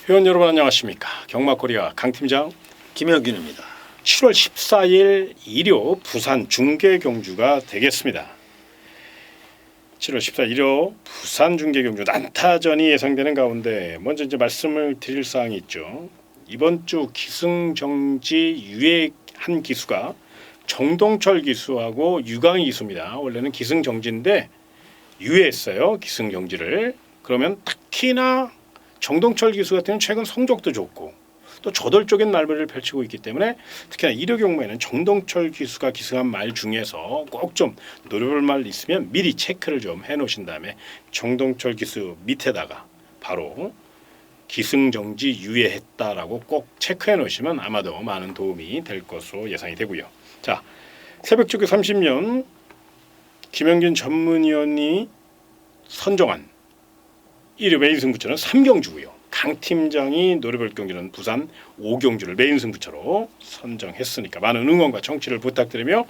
회원 여러분 안녕하십니까. 경마코리아 강팀장 김혁균입니다. 7월 14일 일요 부산 중계경주가 되겠습니다. 7월 14일 일요 부산 중계경주 난타전이 예상되는 가운데 먼저 이제 말씀을 드릴 사항이 있죠. 이번 주 기승정지 유예한 기수가 정동철 기수하고 유강희 기수입니다. 원래는 기승정지인데 유예했어요. 기승정지를. 그러면 특히나 정동철 기수 같은 경우는 최근 성적도 좋고 또 저돌적인 말벌을 펼치고 있기 때문에 특히나 일요 경마에는 정동철 기수가 기승한 말 중에서 꼭 좀 노려볼 말 있으면 미리 체크를 좀 해놓으신 다음에 정동철 기수 밑에다가 바로 기승정지 유예했다라고 꼭 체크해 놓으시면 아마도 많은 도움이 될 것으로 예상이 되고요. 자, 새벽조교 30년 김영균 전문위원이 선정한 1위 메인 승부처는 3경주고요. 강 팀장이 노려볼 경주는 부산 5경주를 메인 승부처로 선정했으니까 많은 응원과 청취를 부탁드리며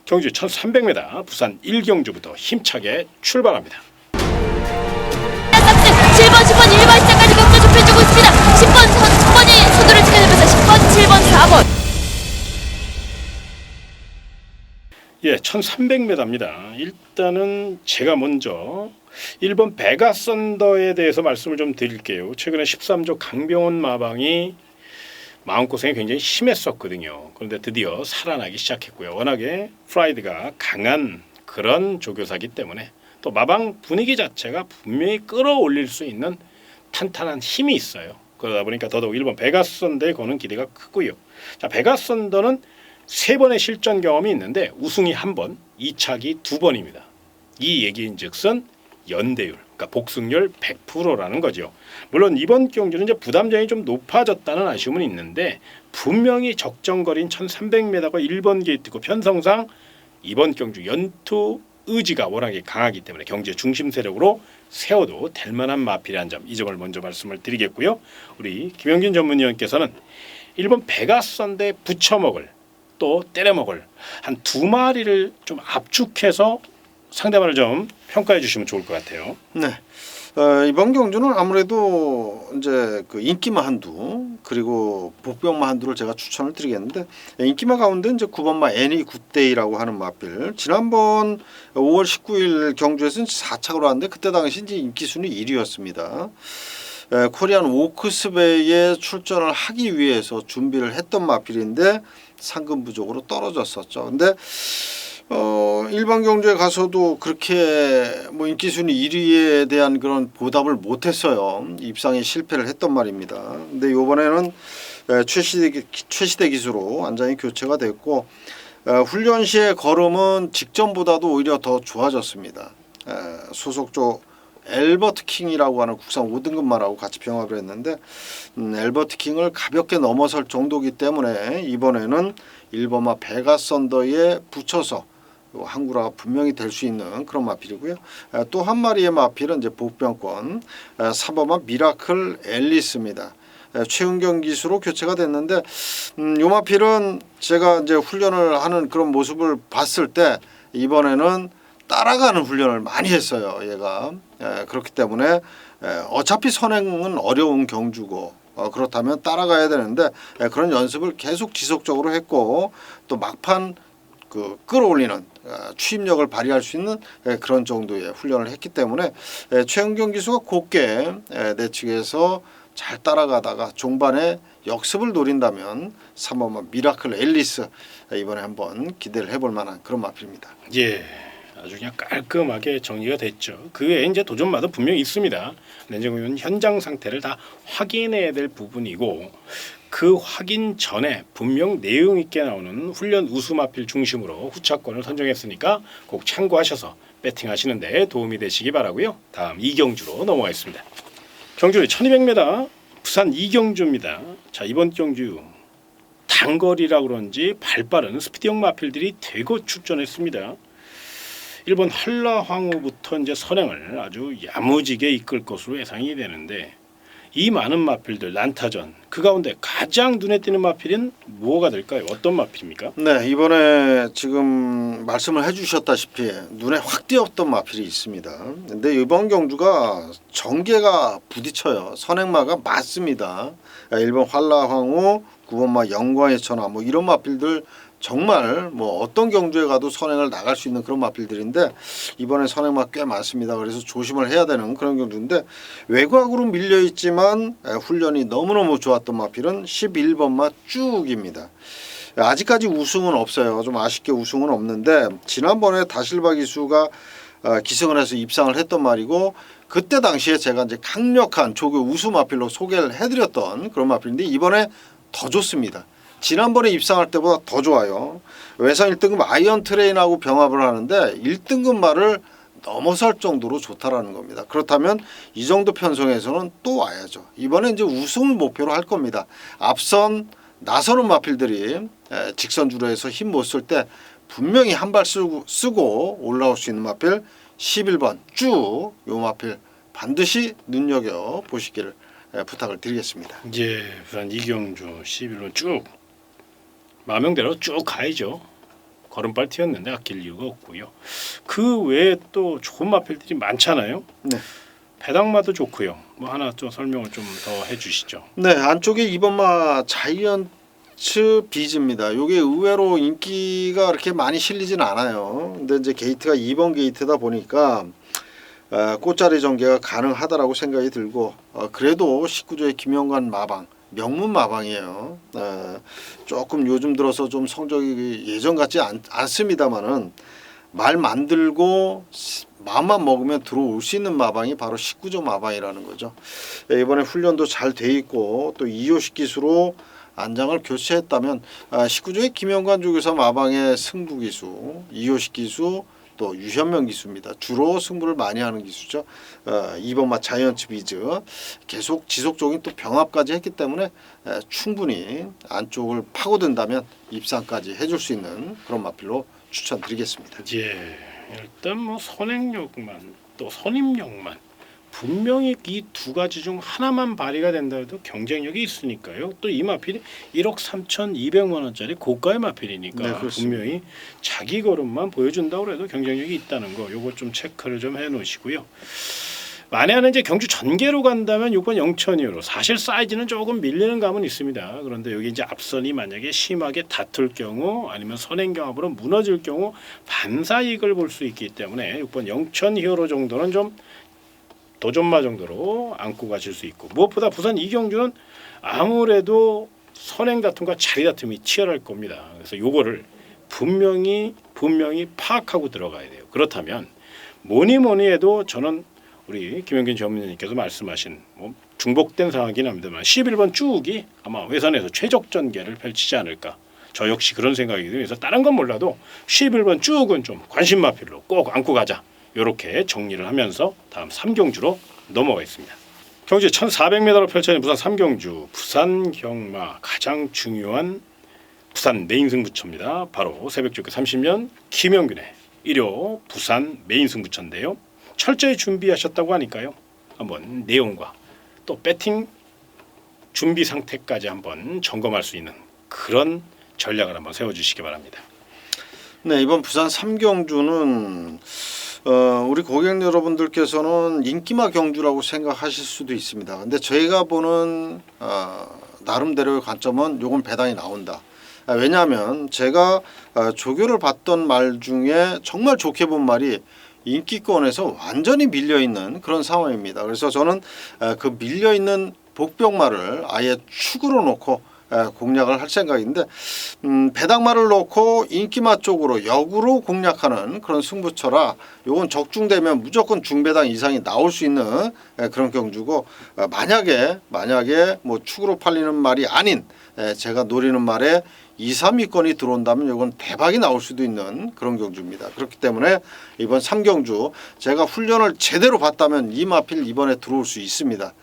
경주 1300m 부산 1경주부터 힘차게 출발합니다. 7번, 10번, 1번 시작까지 경주 좁혀주고 있습니다. 10번이 선두를 지켜내면서 10번, 7번, 4번. 예, 1300m입니다. 일단은 제가 먼저 1번 베가썬더에 대해서 말씀을 좀 드릴게요. 최근에 13조 강병원 마방이 마음고생이 굉장히 심했었거든요. 그런데 드디어 살아나기 시작했고요. 워낙에 프라이드가 강한 그런 조교사기 때문에 또 마방 분위기 자체가 분명히 끌어올릴 수 있는 탄탄한 힘이 있어요. 그러다 보니까 더더욱 1번 베가썬더에 거는 기대가 크고요. 자, 베가썬더는 3번의 실전 경험이 있는데 우승이 1번, 2차기 2번입니다. 이 얘기인즉슨 연대율, 그러니까 복승률 100%라는 거죠. 물론 이번 경주는 이제 부담점이 좀 높아졌다는 아쉬움은 있는데 분명히 적정거리인 1300m가 1번 게이트고 편성상 이번 경주 연투 의지가 워낙에 강하기 때문에 경주의 중심 세력으로 세워도 될 만한 마필이라는 점, 이 점을 먼저 말씀을 드리겠고요. 우리 김영균 전문위원께서는 1번 베가썬더에 붙여먹을 또 때려먹을 한 2마리를 좀 압축해서 상대방을 좀 평가해 주시면 좋을 것 같아요. 네. 이번 경주는 아무래도 이제 그 인기마 한두 그리고 복병마 한두를 제가 추천을 드리겠는데 인기마 가운데 이제 9번마 애니 굿데이라고 하는 마필 지난번 5월 19일 경주에서는 4착으로 왔는데 그때 당시 이제 인기 순위 1위였습니다. 코리안 오크스베이에 출전을 하기 위해서 준비를 했던 마필인데 상금 부족으로 떨어졌었죠. 근데 일반 경주에 가서도 그렇게 뭐 인기 순위 1위에 대한 그런 보답을 못했어요. 입상에 실패를 했던 말입니다. 근데 이번에는 최시대 기수로 안장이 교체가 됐고 훈련 시의 걸음은 직전보다도 오히려 더 좋아졌습니다. 소속조 엘버트 킹이라고 하는 국산 5등급 말하고 같이 병합을 했는데 엘버트 킹을 가볍게 넘어설 정도이기 때문에 이번에는 1번마 베가썬더에 붙여서 항구라가 분명히 될 수 있는 그런 마필이고요. 또 한 마리의 마필은 이제 복병권 3번마 미라클 앨리스입니다. 최은경 기수로 교체가 됐는데 이 마필은 제가 이제 훈련을 하는 그런 모습을 봤을 때 이번에는 따라가는 훈련을 많이 했어요. 얘가 그렇기 때문에 어차피 선행은 어려운 경주고 그렇다면 따라가야 되는데 그런 연습을 계속 지속적으로 했고 또 막판 그 끌어올리는 추임력을 발휘할 수 있는 그런 정도의 훈련을 했기 때문에 최은경 기수가 곱게 내측에서 잘 따라가다가 종반에 역습을 노린다면 3번만 미라클 앨리스 이번에 한번 기대를 해볼 만한 그런 마필입니다. 예, 아주 그냥 깔끔하게 정리가 됐죠. 그 외에 이제 도전마다 분명히 있습니다. 내정은 현장 상태를 다 확인해야 될 부분이고 그 확인 전에 분명 내용 있게 나오는 훈련 우수 마필 중심으로 후차권을 선정했으니까 꼭 참고하셔서 배팅하시는 데 도움이 되시기 바라고요. 다음 2경주로 넘어가겠습니다. 경주는 1200m 부산 2경주입니다. 자, 이번 경주 단거리라 그런지 발빠른 스피드형 마필들이 대거 출전했습니다. 1번 한라황후부터 이제 선행을 아주 야무지게 이끌 것으로 예상이 되는데 이 많은 마필들 난타전 그 가운데 가장 눈에 띄는 마필은 뭐가 될까요? 어떤 마필입니까? 네, 이번에 지금 말씀을 해주셨다시피 눈에 확 띄었던 마필이 있습니다. 근데 이번 경주가 전개가 부딪혀요. 선행마가 맞습니다. 1번 활라황후, 9번마 영광의 천하 뭐 이런 마필들 정말 뭐 어떤 경주에 가도 선행을 나갈 수 있는 그런 마필들인데 이번에 선행마 꽤 많습니다. 그래서 조심을 해야 되는 그런 경주인데 외곽으로 밀려 있지만 훈련이 너무너무 좋았던 마필은 11번마 쭉입니다. 아직까지 우승은 없어요. 좀 아쉽게 우승은 없는데 지난번에 다실바 기수가 기승을 해서 입상을 했던 말이고 그때 당시에 제가 이제 강력한 조교 우수 마필로 소개를 해드렸던 그런 마필인데 이번에 더 좋습니다. 지난번에 입상할 때보다 더 좋아요. 외상 1등급 아이언 트레인하고 병합을 하는데 1등급 말을 넘어설 정도로 좋다라는 겁니다. 그렇다면 이 정도 편성에서는 또 와야죠. 이번에 이제 우승을 목표로 할 겁니다. 앞선 나서는 마필들이 직선주로 해서 힘 못 쓸 때 분명히 한 발 쓰고 올라올 수 있는 마필 11번 쭉 요 마필 반드시 눈여겨 보시기를 부탁을 드리겠습니다. 이제 부산 이경주 11번 쭉 마명대로 쭉 가야죠. 걸음발 튀었는데 아낄 이유가 없고요. 그 외에 또 좋은 마필들이 많잖아요. 네. 배당마도 좋고요. 뭐 하나 좀 설명을 좀 더 해주시죠. 네, 안쪽에 2번마 자이언츠 비즈입니다. 이게 의외로 인기가 그렇게 많이 실리진 않아요. 근데 이제 게이트가 2번 게이트다 보니까 꽃자리 전개가 가능하다라고 생각이 들고 그래도 19조의 김영관 마방 명문 마방이에요. 조금 요즘 들어서 좀 성적이 예전 같지 않습니다만은 말 만들고 마음만 먹으면 들어올 수 있는 마방이 바로 19조 마방이라는 거죠. 이번에 훈련도 잘 돼 있고 또 2호식 기수로 안장을 교체했다면 19조의 김영관 조교사 마방의 승부 기수, 2호식 기수 또 유현명 기수입니다. 주로 승부를 많이 하는 기수죠. 2번마 자이언츠 비즈 계속 지속적인 또 병합까지 했기 때문에 충분히 안쪽을 파고든다면 입상까지 해줄 수 있는 그런 마필로 추천드리겠습니다. 예, 일단 뭐 선행력만 또 선임력만 분명히 이 두 가지 중 하나만 발휘가 된다 해도 경쟁력이 있으니까요. 또 이 마필이 1억 3,200만 원짜리 고가의 마필이니까 네, 분명히 자기 걸음만 보여준다고 해도 경쟁력이 있다는 거 요거 좀 체크를 좀 해놓으시고요. 만약에 이제 경주 전개로 간다면 6번 영천이로 사실 사이즈는 조금 밀리는 감은 있습니다. 그런데 여기 이제 앞선이 만약에 심하게 다툴 경우 아니면 선행 경합으로 무너질 경우 반사이익을 볼 수 있기 때문에 6번 영천 히어로 정도는 좀 도전마 정도로 안고 가실 수 있고 무엇보다 부산 이경주는 아무래도 선행 다툼과 자리 다툼이 치열할 겁니다. 그래서 요거를 분명히 파악하고 들어가야 돼요. 그렇다면 뭐니 해도 저는 우리 김영균 전문위원님께서 말씀하신 뭐 중복된 상황이긴 합니다만 11번 쭉이 아마 외선에서 최적 전개를 펼치지 않을까. 저 역시 그런 생각이 들어서 다른 건 몰라도 11번 쭉은 좀 관심 마필로 꼭 안고 가자. 이렇게 정리를 하면서 다음 3경주로 넘어가겠습니다. 경주 1,400m로 펼쳐진 부산 3경주 부산 경마 가장 중요한 부산 메인 승부처입니다. 바로 새벽조교 30년 김영균의 1호 부산 메인 승부처인데요. 철저히 준비하셨다고 하니까요. 한번 내용과 또 배팅 준비 상태까지 한번 점검할 수 있는 그런 전략을 한번 세워주시기 바랍니다. 네, 이번 부산 3경주는 우리 고객 여러분들께서는 인기마 경주라고 생각하실 수도 있습니다. 근데 저희가 보는 나름대로의 관점은 요건 배당이 나온다. 왜냐하면 제가 조교를 받던 말 중에 정말 좋게 본 말이 인기권에서 완전히 밀려있는 그런 상황입니다. 그래서 저는 그 밀려있는 복병말을 아예 축으로 놓고 공략을 할 생각인데 배당말을 놓고 인기마 쪽으로 역으로 공략하는 그런 승부처라 요건 적중되면 무조건 중배당 이상이 나올 수 있는 그런 경주고 만약에 뭐 축으로 팔리는 말이 아닌 제가 노리는 말에 2, 3위권이 들어온다면 이건 대박이 나올 수도 있는 그런 경주입니다. 그렇기 때문에 이번 3경주 제가 훈련을 제대로 받다면 이 마필 이번에 들어올 수 있습니다.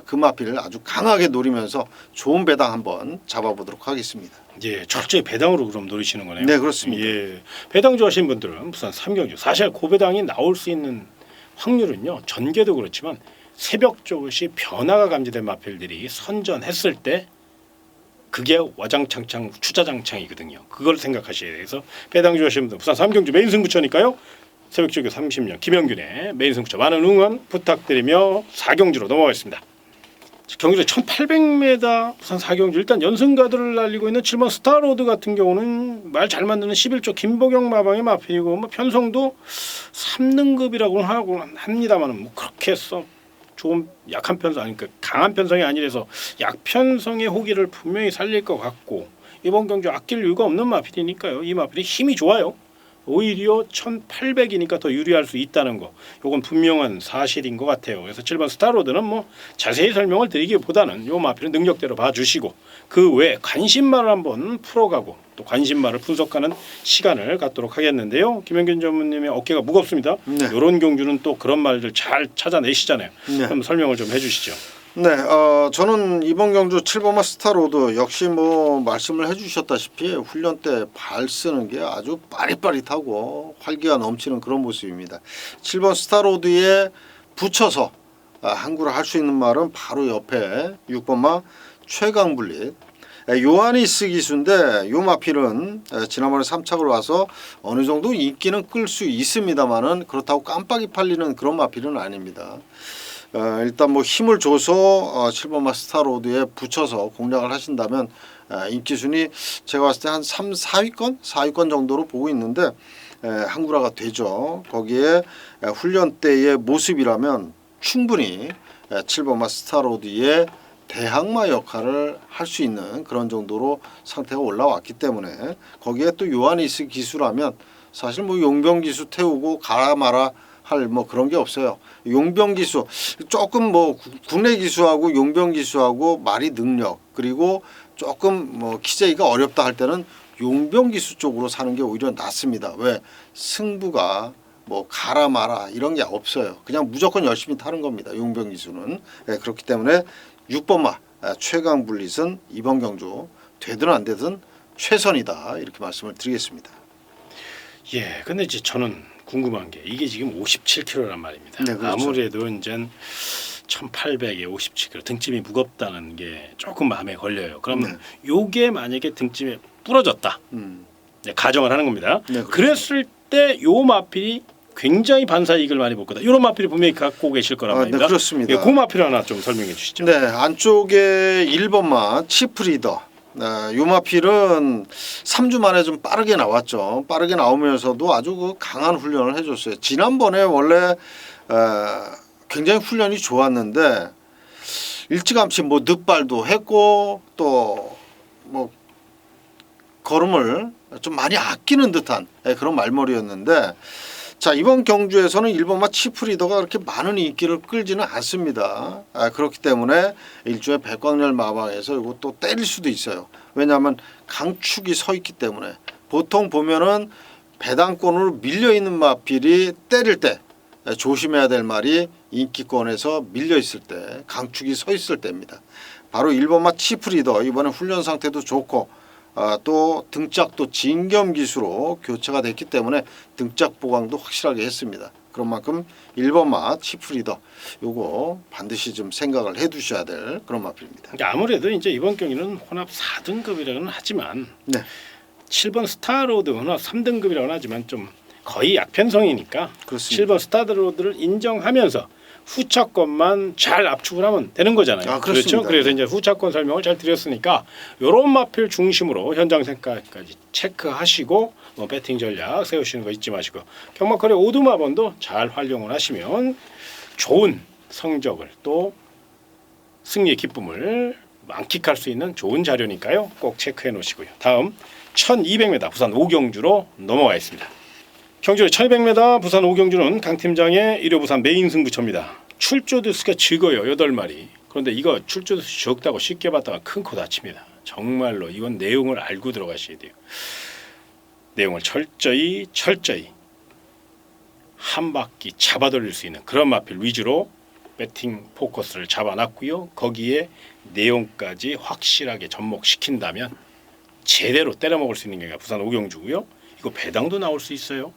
그 마필을 아주 강하게 노리면서 좋은 배당 한번 잡아보도록 하겠습니다. 예, 철저히 배당으로 그럼 노리시는 거네요. 네, 그렇습니다. 예, 배당 좋아하시는 분들은 부산 3경주 사실 고배당이 나올 수 있는 확률은요 전개도 그렇지만 새벽 조시 변화가 감지된 마필들이 선전했을 때 그게 와장창창 추자장창이거든요. 그걸 생각하셔야 돼서 배당 주시면 됩니다. 부산 3경주 메인 승부처니까요. 새벽 조교 30년 김영균의 메인 승부처 많은 응원 부탁드리며 4경주로 넘어가겠습니다. 경주대 1800m 부산 4경주 일단 연승가들을 날리고 있는 7번 스타로드 같은 경우는 말 잘 만드는 11조 김보경 마방의 마필이고 뭐 편성도 3등급이라고 하고 합니다만은 뭐 그렇게 해서 좀 약한 편성 아니까 강한 편성이 아니라서 약편성의 호기를 분명히 살릴 것 같고 이번 경주 아낄 이유가 없는 마필이니까요. 이 마필이 힘이 좋아요. 오히려 1800이니까 더 유리할 수 있다는 거. 요건 분명한 사실인 것 같아요. 그래서 7번 스타로드는 뭐 자세히 설명을 드리기보다는 요 마필은 능력대로 봐주시고 그 외에 관심말을 한번 풀어가고 또 관심말을 분석하는 시간을 갖도록 하겠는데요. 김영균 전무님의 어깨가 무겁습니다. 네. 이런 경주는 또 그런 말들 잘 찾아내시잖아요. 네. 그럼 설명을 좀 해주시죠. 네, 저는 이번 경주 7번마 스타로드 역시 뭐 말씀을 해주셨다시피 훈련 때 발 쓰는 게 아주 빠릿빠릿하고 활기가 넘치는 그런 모습입니다. 7번 스타로드에 붙여서 항구를 할 수 있는 말은 바로 옆에 6번마 최강불릿 요하니스 기수인데 요 마필은 지난번에 3착을 와서 어느 정도 인기는 끌 수 있습니다만은 그렇다고 깜빡이 팔리는 그런 마필은 아닙니다. 일단 뭐 힘을 줘서 7번마 스타로드에 붙여서 공략을 하신다면 인기 순위 제가 봤을 때 한 3, 4위권 정도로 보고 있는데 항구라가 되죠. 거기에 훈련 때의 모습이라면 충분히 7번마 스타로드의 대항마 역할을 할 수 있는 그런 정도로 상태가 올라왔기 때문에 거기에 또 요하니스 기수라면 사실 뭐 용병 기수 태우고 가라 마라 할 뭐 그런 게 없어요. 용병 기수 조금 뭐 국내 기수하고 용병 기수하고 말이 능력 그리고 조금 뭐 키재기가 어렵다 할 때는 용병 기수 쪽으로 사는 게 오히려 낫습니다. 왜 승부가 뭐 가라 마라 이런 게 없어요. 그냥 무조건 열심히 타는 겁니다. 용병 기수는 그렇기 때문에 6번마 최강불릿은 이번 경주 되든 안 되든 최선이다 이렇게 말씀을 드리겠습니다. 예, 근데 이제 저는 궁금한 게 이게 지금 57kg란 말입니다. 네, 그렇죠. 아무래도 이제 1800에 57kg 등짐이 무겁다는 게 조금 마음에 걸려요. 그러면 요게 만약에 등짐이 부러졌다. 네, 가정을 하는 겁니다. 네, 그렇죠. 그랬을 때 요 마필이 굉장히 반사이익을 많이 볼 거다. 이런 마필이 분명히 갖고 계실 거란 말입니다. 네, 그렇습니다. 예, 그 마필 하나 좀 설명해 주시죠. 네, 안쪽에 1번마 치프리더. 요 마필은 3주 만에 좀 빠르게 나왔죠. 빠르게 나오면서도 아주 그 강한 훈련을 해줬어요. 지난번에 원래 굉장히 훈련이 좋았는데 일찌감치 뭐 늑발도 했고 또 뭐 걸음을 좀 많이 아끼는 듯한 그런 말머리였는데 자 이번 경주에서는 1번마 치프리더가 그렇게 많은 인기를 끌지는 않습니다. 그렇기 때문에 일종의 백광열 마방에서 이거 또 때릴 수도 있어요. 왜냐하면 강축이 서 있기 때문에 보통 보면은 배당권으로 밀려 있는 마필이 때릴 때 조심해야 될 말이 인기권에서 밀려 있을 때 강축이 서 있을 때입니다. 바로 1번마 치프리더 이번에 훈련 상태도 좋고 또 등짝도 진겸 기수로 교체가 됐기 때문에 등짝 보강도 확실하게 했습니다. 그런 만큼 1번마 치프리더 요거 반드시 좀 생각을 해 두셔야 될 그런 마필입니다. 그러니까 아무래도 이제 이번 경기는 혼합 4등급이라고는 하지만 네. 7번 스타로드 혼합 3등급이라고는 하지만 좀 거의 약편성이니까 그렇습니다. 7번 스타로드를 인정하면서 후차권만 잘 압축을 하면 되는 거잖아요. 아, 그렇습니다. 그렇죠. 그래서 이제 후차권 설명을 잘 드렸으니까 이런 마필 중심으로 현장 생각까지 체크하시고 뭐 배팅 전략 세우시는 거 잊지 마시고 경마커리 오두마번도 잘 활용을 하시면 좋은 성적을 또 승리의 기쁨을 만끽할 수 있는 좋은 자료니까요. 꼭 체크해 놓으시고요. 다음 1200m 부산 오경주로 넘어가겠습니다. 경주 1200m 부산 오경주는 강 팀장의 일요 부산 메인 승부처입니다. 출조 두수가 적어요. 8마리. 그런데 이거 출조 두수 적다고 쉽게 봤다가 큰 코 다칩니다. 정말로 이건 내용을 알고 들어가셔야 돼요. 내용을 철저히 한 바퀴 잡아 돌릴 수 있는 그런 마필 위주로 배팅 포커스를 잡아놨고요. 거기에 내용까지 확실하게 접목시킨다면 제대로 때려 먹을 수 있는 게 부산 오경주고요. 이거 배당도 나올 수 있어요.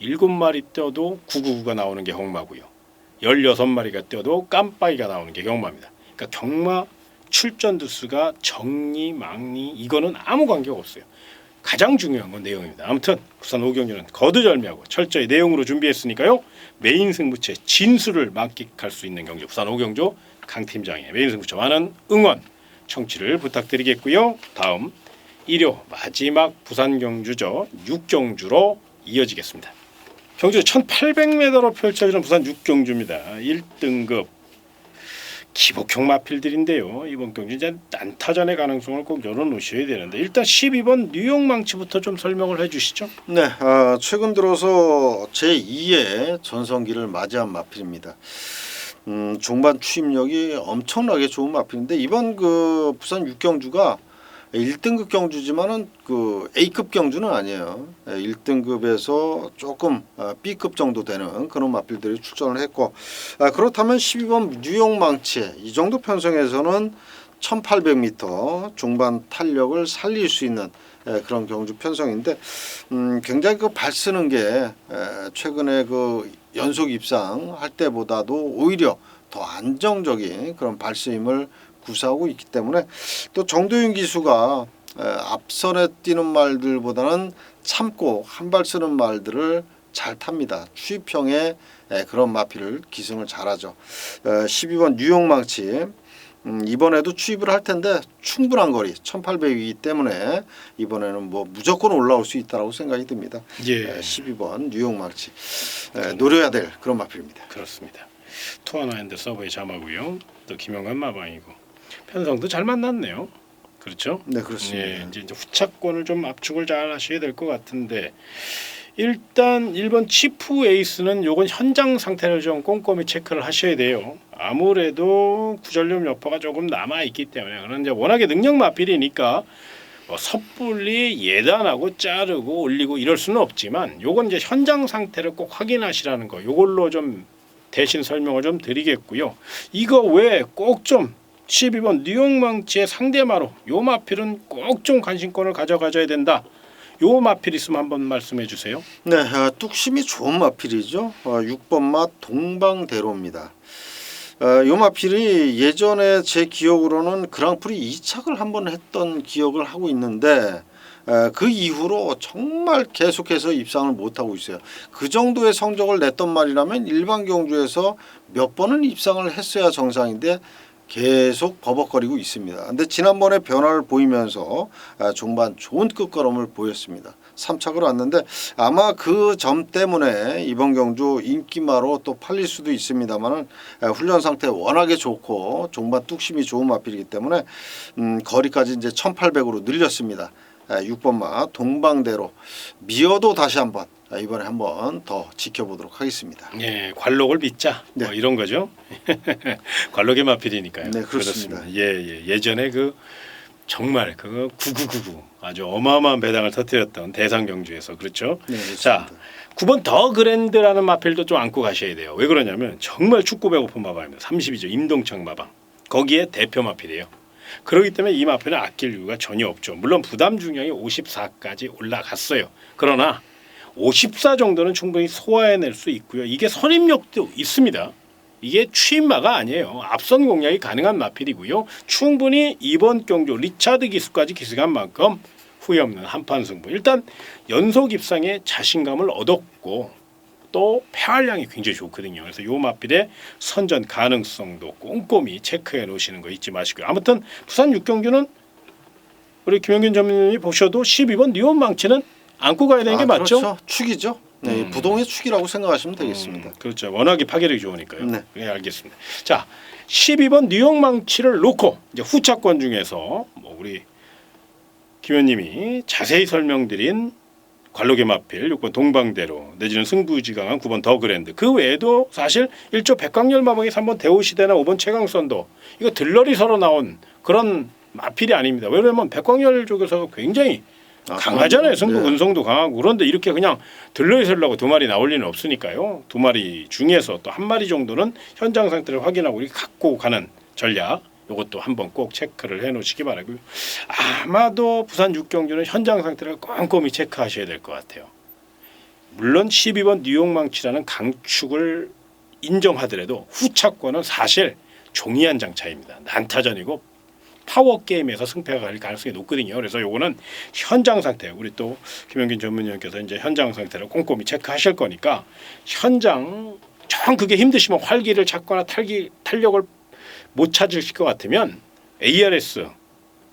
7마리 떠도 999가 나오는 게 홍마고요. 16마리가 뛰어도 깜빡이가 나오는 게 경마입니다. 그러니까 경마 출전 두수가 정리, 망리 이거는 아무 관계가 없어요. 가장 중요한 건 내용입니다. 아무튼 부산 5경주는 거두절미하고 철저히 내용으로 준비했으니까요. 메인 승부처의 진수를 만끽할 수 있는 경주 부산 5경주 강 팀장의 메인 승부처 많은 응원 청취를 부탁드리겠고요. 다음 일요 마지막 부산 경주죠. 6경주로 이어지겠습니다. 경주 1800m로 펼쳐지는 부산 6경주입니다. 1등급 기복형 마필들인데요. 이번 경주 이제 난타전의 가능성을 꼭 열어놓으셔야 되는데 일단 12번 뉴욕 망치부터 좀 설명을 해주시죠. 네, 최근 들어서 제2의 전성기를 맞이한 마필입니다. 중반 추임력이 엄청나게 좋은 마필인데 이번 그 부산 6경주가 1등급 경주지만은 그 A급 경주는 아니에요. 1등급에서 조금 B급 정도 되는 그런 마필들이 출전을 했고 그렇다면 12번 뉴욕 망치 이 정도 편성에서는 1800m 중반 탄력을 살릴 수 있는 그런 경주 편성인데 굉장히 그 발 쓰는 게 최근에 그 연속 입상할 때보다도 오히려 더 안정적인 그런 발쓰임을 구사하고 있기 때문에 또 정도윤 기수가 앞선에 뛰는 말들보다는 참고 한 발 쓰는 말들을 잘 탑니다. 추입형의 그런 마필을 기승을 잘하죠. 12번 뉴욕 망치 이번에도 추입을 할 텐데 충분한 거리 1800이기 때문에 이번에는 뭐 무조건 올라올 수 있다라고 생각이 듭니다. 예. 12번 뉴욕 망치 노려야 될 그런 마필입니다. 그렇습니다. 투어나인드 서브의 자마고요. 또 김영관 마방이고 편성도 잘 만났네요. 그렇죠? 네, 그렇습니다. 예, 이제 후차권을 좀 압축을 잘 하셔야 될 것 같은데 일단 1번 치프 에이스는 요건 현장 상태를 좀 꼼꼼히 체크를 하셔야 돼요. 아무래도 구전염 여파가 조금 남아 있기 때문에 그런 이제 워낙에 능력 마필이니까 뭐 섣불리 예단하고 자르고 올리고 이럴 수는 없지만 요건 이제 현장 상태를 꼭 확인하시라는 거. 요걸로 좀 대신 설명을 좀 드리겠고요. 이거 왜 꼭 좀 12번 뉴욕 망치의 상대마로 요 마필은 꼭 좀 관심권을 가져가줘야 된다. 요 마필 있으면 한번 말씀해 주세요. 네, 뚝심이 좋은 마필이죠. 6번 마 동방대로입니다. 요 마필이 예전에 제 기억으로는 그랑프리 2착을 한번 했던 기억을 하고 있는데 그 이후로 정말 계속해서 입상을 못하고 있어요. 그 정도의 성적을 냈던 말이라면 일반 경주에서 몇 번은 입상을 했어야 정상인데 계속 버벅거리고 있습니다. 근데 지난번에 변화를 보이면서 중반 좋은 끝걸음을 보였습니다. 3착으로 왔는데 아마 그 점 때문에 이번 경주 인기마로 또 팔릴 수도 있습니다만은 훈련 상태 워낙에 좋고 중반 뚝심이 좋은 마필이기 때문에 거리까지 이제 1800으로 늘렸습니다. 6번 마 동방대로 미어도 다시 한번 이번에 한번 더 지켜보도록 하겠습니다. 예, 관록을 믿자. 네. 뭐 이런 거죠. 관록의 마필이니까요. 네, 그렇습니다. 예전에 그 정말 그 9999 아주 어마어마한 배당을 터뜨렸던 대상 경주에서 그렇죠. 네, 그렇습니다. 자, 9번 더 그랜드라는 마필도 좀 안고 가셔야 돼요. 왜 그러냐면 정말 축구 배고픈 마방입니다. 32죠. 임동창 마방. 거기에 대표 마필이에요. 그렇기 때문에 이 마필은 아낄 이유가 전혀 없죠. 물론 부담 중량이 54까지 올라갔어요. 그러나 54 정도는 충분히 소화해낼 수 있고요. 이게 선임력도 있습니다. 이게 추임마가 아니에요. 앞선 공략이 가능한 마필이고요. 충분히 이번 경주 리차드 기수까지 기승한 만큼 후회 없는 한판 승부. 일단 연속 입상에 자신감을 얻었고 또 폐활량이 굉장히 좋거든요. 그래서 요 마필의 선전 가능성도 꼼꼼히 체크해 놓으시는 거 잊지 마시고요. 아무튼 부산 6경주는 우리 김영균 전문님이 보셔도 12번 뉴욕 망치는 안고 가야 되는 게 맞죠? 그렇죠. 축이죠. 네, 부동의 축이라고 생각하시면 되겠습니다. 그렇죠. 워낙에 파괴력이 좋으니까요. 네. 네, 알겠습니다. 자, 12번 뉴욕 망치를 놓고 이제 후차권 중에서 뭐 우리 김 의원님이 자세히 설명드린 관록의 마필 6번 동방대로 내지는 승부지강한 9번 더 그랜드 그 외에도 사실 1조 백광열 마방이 3번 대우시대나 5번 최강선도 이거 들러리 서로 나온 그런 마필이 아닙니다. 왜냐하면 백광열 쪽에서 굉장히 강하잖아요. 승부 네. 근성도 강하고 그런데 이렇게 그냥 들러리 서려고 두 마리 나올 리는 없으니까요. 두 마리 중에서 또 한 마리 정도는 현장 상태를 확인하고 이렇게 갖고 가는 전략 이것도 한번 꼭 체크를 해놓으시기 바라고요. 아마도 부산 6경주는 현장 상태를 꼼꼼히 체크하셔야 될 것 같아요. 물론 12번 뉴욕 망치라는 강축을 인정하더라도 후차권은 사실 종이 한 장 차이입니다. 난타전이고 파워 게임에서 승패가 갈 가능성이 높거든요. 그래서 요거는 현장 상태, 우리 또 김영균 전문위원께서 이제 현장 상태를 꼼꼼히 체크하실 거니까 현장 정 그게 힘드시면 활기를 찾거나 탄력을 못 찾으실 것 같으면 ARS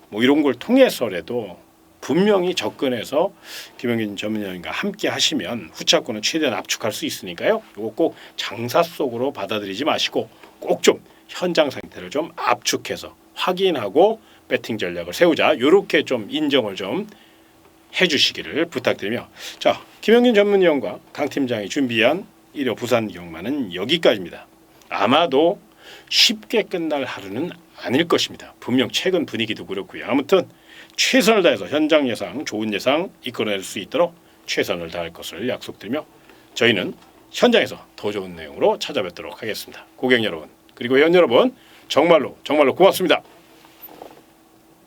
뭐 이런 걸 통해서라도 분명히 접근해서 김영균 전문위원과 함께 하시면 후차권은 최대한 압축할 수 있으니까요. 이거 꼭 장사 속으로 받아들이지 마시고 꼭 좀 현장 상태를 좀 압축해서 확인하고 배팅 전략을 세우자. 이렇게 좀 인정을 좀 해주시기를 부탁드리며, 자, 김영균 전문위원과 강 팀장이 준비한 1호 부산 경마는 여기까지입니다. 아마도 쉽게 끝날 하루는 아닐 것입니다. 분명 최근 분위기도 그렇고요. 아무튼 최선을 다해서 현장 예상, 좋은 예상 이끌어낼 수 있도록 최선을 다할 것을 약속드리며 저희는 현장에서 더 좋은 내용으로 찾아뵙도록 하겠습니다. 고객 여러분, 그리고 회원 여러분, 정말로 고맙습니다.